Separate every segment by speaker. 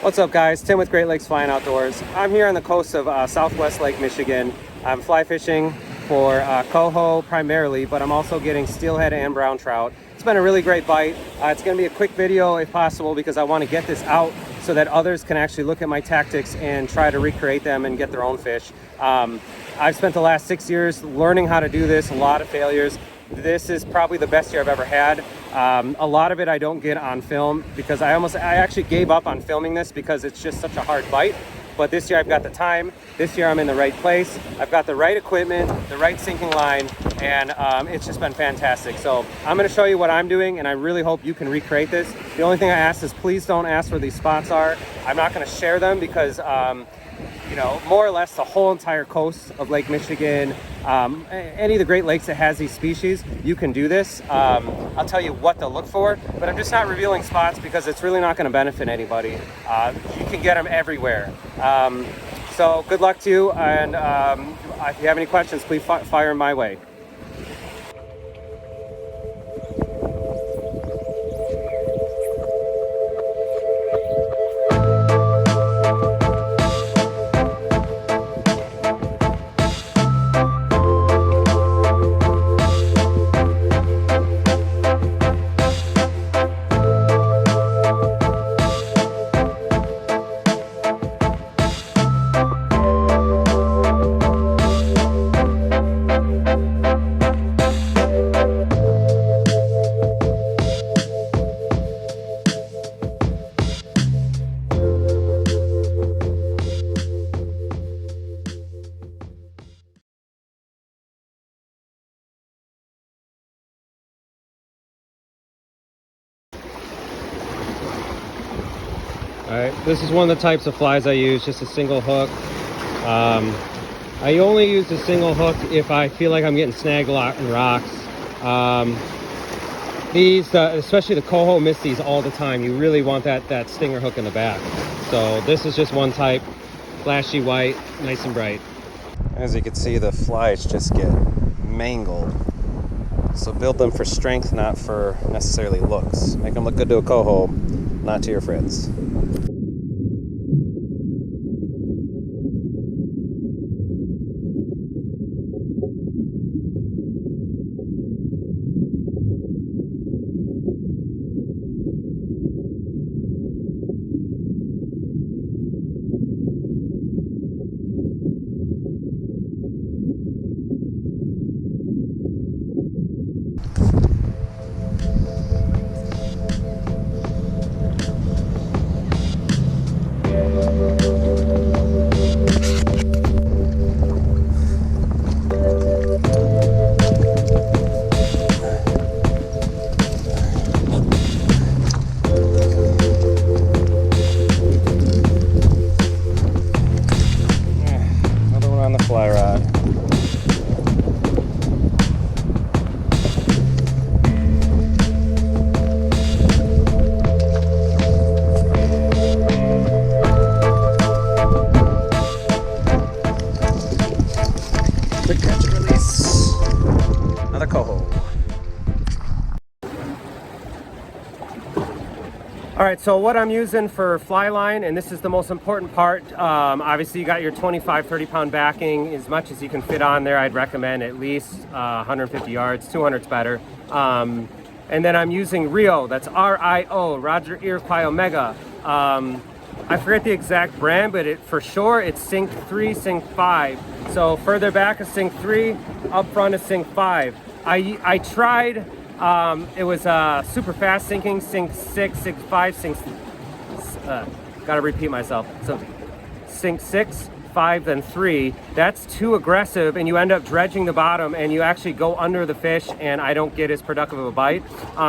Speaker 1: What's up, guys? Tim with Great Lakes Flying Outdoors. I'm here on the coast of Southwest Lake Michigan. I'm fly fishing for coho primarily, but I'm also getting steelhead and brown trout. It's been a really great bite. It's going to be a quick video if possible because I want to get this out so that others can actually look at my tactics and try to recreate them and get their own fish. I've spent the last 6 years learning how to do this, a lot of failures. This is probably the best year I've ever had. A lot of it I don't get on film because I actually gave up on filming this because it's just such a hard bite. But this year I've got the time. This year I'm in the right place. I've got the right equipment, the right sinking line, and it's just been fantastic. So I'm going to show you what I'm doing, and I really hope you can recreate this. The only thing I ask is please don't ask where these spots are. I'm not going to share them because you know, more or less the whole entire coast of Lake Michigan, any of the Great Lakes that has these species, you can do this. I'll tell you what to look for, but I'm just not revealing spots because it's really not going to benefit anybody. You can get them everywhere. So good luck to you, and if you have any questions, please fire them my way. Alright, this is one of the types of flies I use, just a single hook. I only use a single hook if I feel like I'm getting snagged a lot in rocks. These, especially the coho, miss these all the time. You really want that stinger hook in the back. So this is just one type, flashy white, nice and bright. As you can see, the flies just get mangled. So build them for strength, not for necessarily looks. Make them look good to a coho, not to your friends. Fly rod. Quick catch and release. Another coho. All right, so what I'm using for fly line, and this is the most important part, obviously you got your 25, 30 pound backing. As much as you can fit on there, I'd recommend at least 150 yards, 200's better. And then I'm using Rio, that's R-I-O, Roger Iroquois Omega. I forget the exact brand, but for sure it's Sync 3, Sync 5. So further back is Sync 3, up front is Sync 5. I tried, it was super fast sinking, Sync 6, Sync 5, Sync, gotta repeat myself. So Sync 6, 5, then 3. That's too aggressive and you end up dredging the bottom and you actually go under the fish and I don't get as productive of a bite.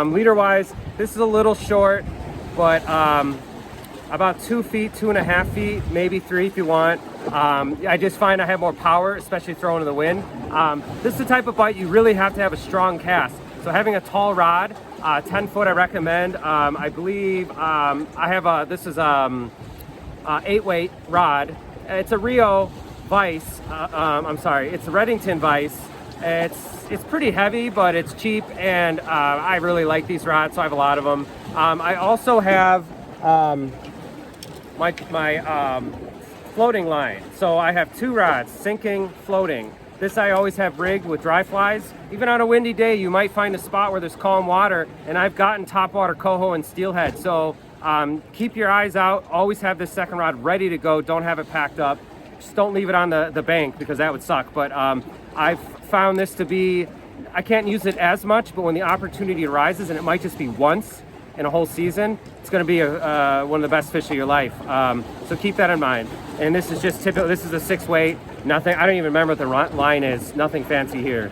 Speaker 1: Leader wise, this is a little short, but about 2 feet, 2.5 feet, maybe 3 if you want. I just find I have more power, especially throwing in the wind. This is the type of bite you really have to have a strong cast. So having a tall rod, 10 foot I recommend. I believe I have this is 8-weight rod. It's a Rio Vice, I'm sorry, it's a Reddington Vice. It's pretty heavy, but it's cheap, and I really like these rods, so I have a lot of them. I also have my my floating line. So I have 2 rods, sinking, floating. This I always have rigged with dry flies. Even on a windy day, you might find a spot where there's calm water, and I've gotten topwater coho and steelhead. So keep your eyes out. Always have this second rod ready to go. Don't have it packed up. Just don't leave it on the bank, because that would suck. But I've found this to be, I can't use it as much, but when the opportunity arises, and it might just be once in a whole season, it's going to be one of the best fish of your life. So keep that in mind. And this is just typical. This is a 6 weight. Nothing. I don't even remember what the line is. Nothing fancy here.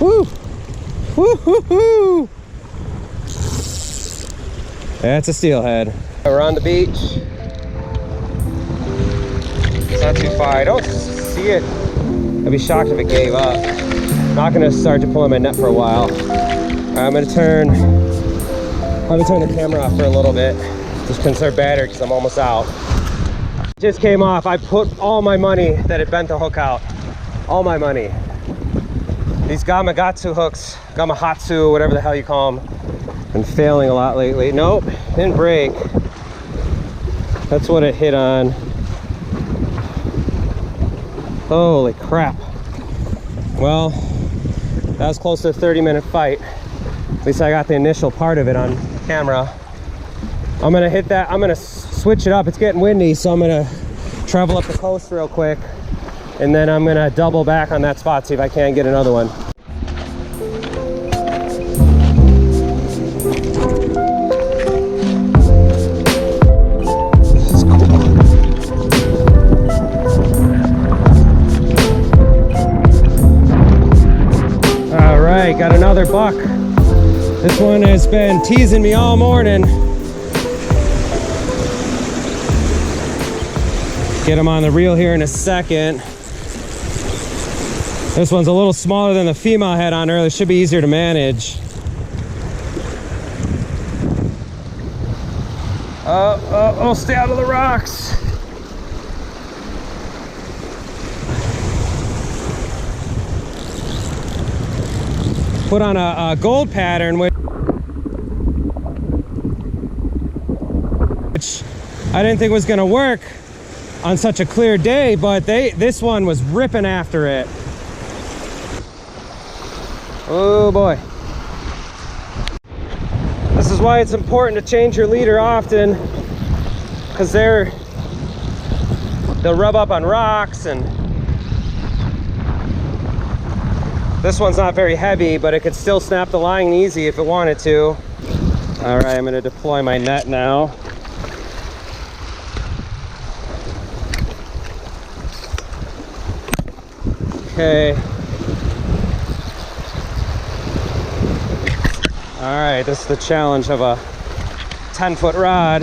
Speaker 2: Woo! Woo hoo hoo! That's a steelhead. We're on the beach. It's not too far. I don't see it. I'd be shocked if it gave up. I'm not gonna start to pull in my net for a while. I'm gonna turn the camera off for a little bit. Just conserve battery because I'm almost out. Just came off. I put all my money that had bent the hook out. All my money. These Gamakatsu hooks, Gamahatsu, whatever the hell you call them, been failing a lot lately. Nope, didn't break. That's what it hit on. Holy crap. Well, that was close to a 30-minute fight. At least I got the initial part of it on camera. I'm gonna hit that, I'm gonna switch it up. It's getting windy, so I'm gonna travel up the coast real quick. And then I'm gonna double back on that spot, see if I can't get another one. This is cool. All right, got another buck. This one has been teasing me all morning. Get him on the reel here in a second. This one's a little smaller than the female I had on earlier. Should be easier to manage. Oh, stay out of the rocks. Put on a gold pattern, which I didn't think was gonna work on such a clear day, but this one was ripping after it. Oh boy. This is why it's important to change your leader often, because they'll rub up on rocks, and this one's not very heavy, but it could still snap the line easy if it wanted to. All right, I'm gonna deploy my net now. Okay. All right, this is the challenge of a 10-foot rod.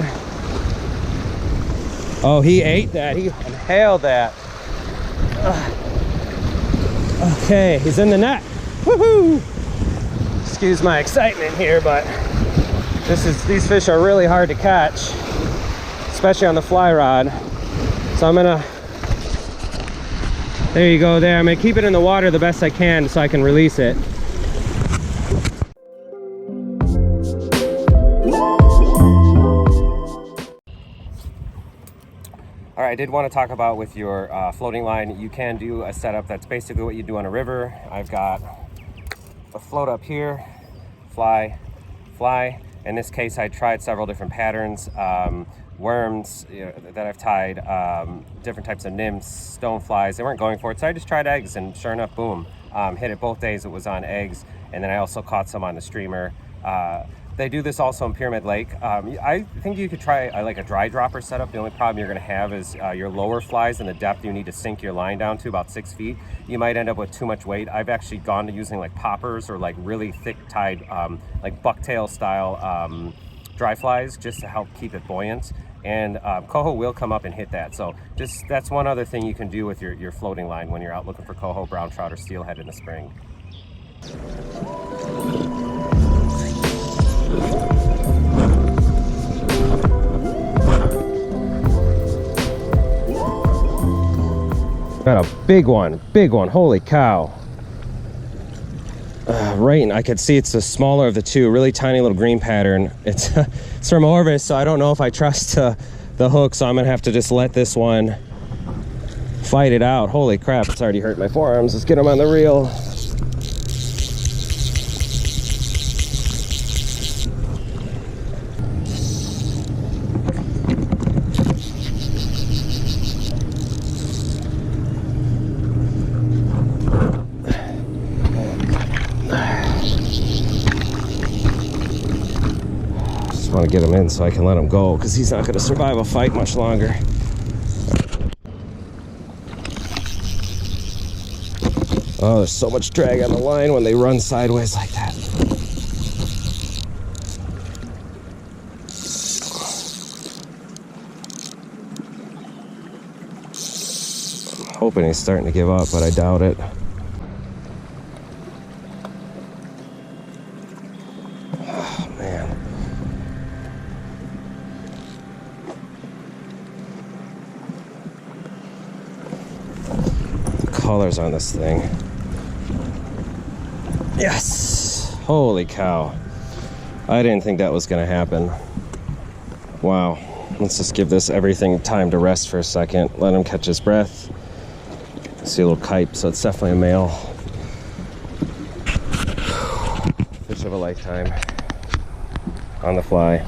Speaker 2: Oh, he ate that. He inhaled that. Okay, he's in the net. Woohoo! Excuse my excitement here, but these fish are really hard to catch, especially on the fly rod. So I'm gonna, there you go there. I'm gonna keep it in the water the best I can so I can release it. All right, I did want to talk about with your floating line, you can do a setup that's basically what you do on a river. I've got a float up here, fly, fly. In this case, I tried several different patterns, worms that I've tied, different types of nymphs, stoneflies. They weren't going for it, so I just tried eggs, and sure enough, boom, hit it both days. It was on eggs, and then I also caught some on the streamer.
Speaker 1: They do this also in Pyramid Lake. I think you could try like a dry dropper setup. The only problem you're going to have is your lower flies and the depth you need to sink your line down to, about 6 feet. You might end up with too much weight. I've actually gone to using like poppers or like really thick tied, like bucktail style dry flies, just to help keep it buoyant. And coho will come up and hit that. So just that's one other thing you can do with your floating line when you're out looking for coho, brown trout, or steelhead in the spring. Got a big one, holy cow. Right, and I could see it's the smaller of the two, really tiny little green pattern. It's from Orvis, so I don't know if I trust the hook, so I'm gonna have to just let this one fight it out. Holy crap, it's already hurt my forearms. Let's get him on the reel. Want to get him in so I can let him go, because he's not going to survive a fight much longer. Oh, there's so much drag on the line when they run sideways like that. I'm hoping he's starting to give up, but I doubt it. Oh, man. Colors on this thing. Yes! Holy cow. I didn't think that was gonna happen. Wow. Let's just give this everything time to rest for a second. Let him catch his breath. See a little kite, so it's definitely a male. Fish of a lifetime. On the fly.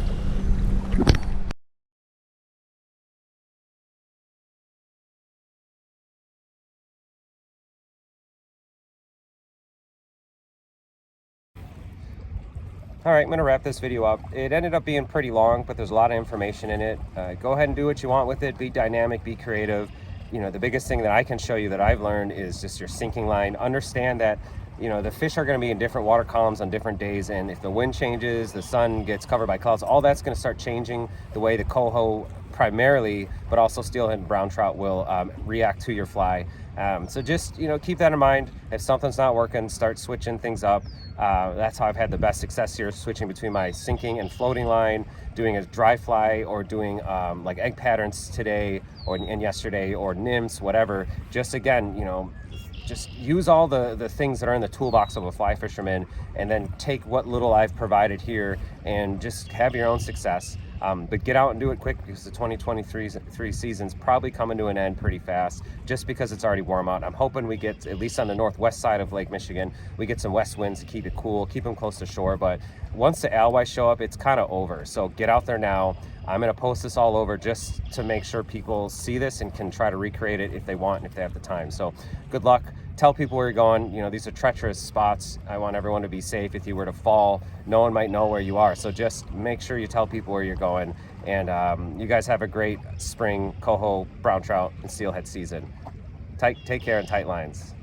Speaker 1: All right, I'm gonna wrap this video up. It ended up being pretty long, but there's a lot of information in it. Go ahead and do what you want with it. Be dynamic, be creative. You know, the biggest thing that I can show you that I've learned is just your sinking line. Understand that, you know, the fish are gonna be in different water columns on different days, and if the wind changes, the sun gets covered by clouds, all that's gonna start changing the way the coho primarily, but also steelhead and brown trout will react to your fly. So just, you know, keep that in mind. If something's not working, start switching things up. That's how I've had the best success here, switching between my sinking and floating line, doing a dry fly, or doing like egg patterns today and yesterday, or nymphs, whatever. Just again, you know, just use all the things that are in the toolbox of a fly fisherman, and then take what little I've provided here and just have your own success. But get out and do it quick, because the 2023 season's probably coming to an end pretty fast, just because it's already warm out. I'm hoping we get, at least on the northwest side of Lake Michigan, we get some west winds to keep it cool, keep them close to shore. But once the alewives show up, it's kind of over. So get out there now. I'm going to post this all over just to make sure people see this and can try to recreate it if they want and if they have the time. So good luck. Tell people where you're going. You know, these are treacherous spots. I want everyone to be safe. If you were to fall, no one might know where you are. So just make sure you tell people where you're going. And you guys have a great spring coho, brown trout, and steelhead season. Take care and tight lines.